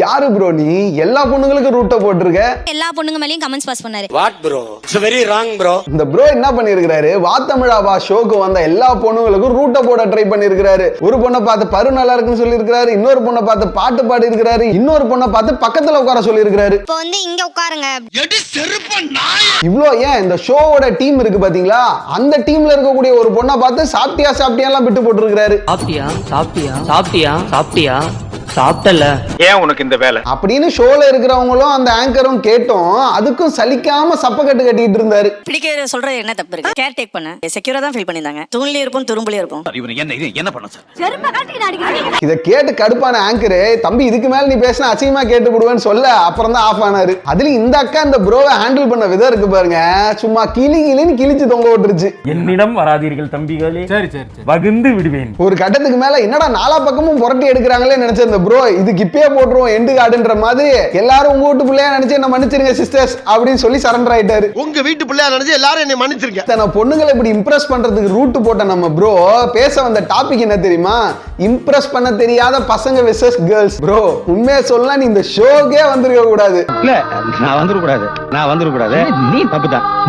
யாரு ப்ரோ நீ எல்லா பொண்ணுங்களுக்கும் ரூட்ட போட்டுருக்க? எல்லா பொண்ணுங்க மேலயும் கமெண்ட்ஸ் பாஸ் பண்ணாரு. What bro, it's very wrong bro. இந்த ப்ரோ என்ன பண்ணிருக்காரு, வா தமிழா வா ஷோக்கு வந்த எல்லா பொண்ணுங்களுக்கும் ரூட்ட போட ட்ரை பண்ணிருக்காரு. ஒரு பொண்ணை பார்த்து பரு நல்லா இருக்குன்னு சொல்லி இருக்காரு, இன்னொரு பொண்ணை பார்த்து பாட்டு பாடி இருக்காரு, இன்னொரு பொண்ணை பார்த்து பக்கத்துல உட்கார சொல்லி இருக்காரு. இப்போ இங்க உட்காருங்க. இவ்ளோ ஏன் இந்த ஷோவோட டீம் இருக்கு பாத்தீங்களா, அந்த டீம்ல இருக்கக்கூடிய ஒரு பொண்ணை பார்த்து சாப்பிட்டியா சாப்பிட்டியா எல்லாம் விட்டு போட்டு இருக்காரு. சாப்பிட்டியா சாப்பிட்டியா சாப்பிட்டியா சாப்பிட்டியா சாப்பிட்டல ஏன் உனக்கு இந்த வேலை அப்படின்னு ஷோல இருக்கிறவங்களும் அந்த ஆங்கரும் கேட்டோம், அதுக்கும் சலிக்காம சப்பக்கட்டு கட்டிட்டு இருந்தாரு. பிடிக்க சொல்றது என்ன தப்பு இருக்கு? கேர் டேக் பண்ண செக்யூரா தான் ஃபீல் பண்ணிருந்தாங்க. தூண்லயே இருப்போம் துரும்புலயே இருப்போம். என்ன பண்ண சார்? இத கேட்டு கடுப்பான ஆங்கரு, தம்பி இதுக்கு மேல நீ பேசினா அசிங்கமா கேட்டு விடுவேன்னு சொல்ல அப்புறம் தான் ஆஃப் ஆனாரு. அதுலயும் இந்த அக்கா இந்த ப்ரோவை ஹேண்டில் பண்ண விதம் இருக்கு பாருங்க, சும்மா கிளின்னு கிழிச்சு தொங்க விட்டுருச்சு. என்னிடம் வராதீர்கள் தம்பிகளே, சரி சரி வகுந்து விடுவேன். ஒரு கட்டத்துக்கு மேல என்னடா நாலா பக்கமும் புரட்டி எடுக்கிறாங்களே நினைச்ச இந்த ப்ரோ, இதுக்கு இப்பயே போட்டுருவோம் எண்டு கார்டுன்ற மாதிரி எல்லாரும் உங்க வீட்டு பிள்ளையா நினைச்சு என்ன மன்னிச்சிருங்க சிஸ்டர்ஸ் அப்படின்னு சொல்லி சரண்டர் ஆயிட்டாரு. உங்க வீட்டு பிள்ளையா நினைச்சு எல்லாரும் என்ன மன்னிச்சிருங்க. தன பொண்ணுங்களை இப்படி இம்ப்ரெஸ் பண்றதுக்கு ரூட் போட்ட நம்ம ப்ரோ பேச வந்த டாபிக் என்ன தெரியுமா, இம்ப்ரெஸ் பண்ண தெரியாத பசங்க வெர்சஸ் கேர்ள்ஸ். ப்ரோ உண்மையா சொல்லலாம், நீ இந்த ஷோக்கே வந்திருக்க கூடாது. இல்ல நான் வந்துட கூடாது, நீ தப்புதான்.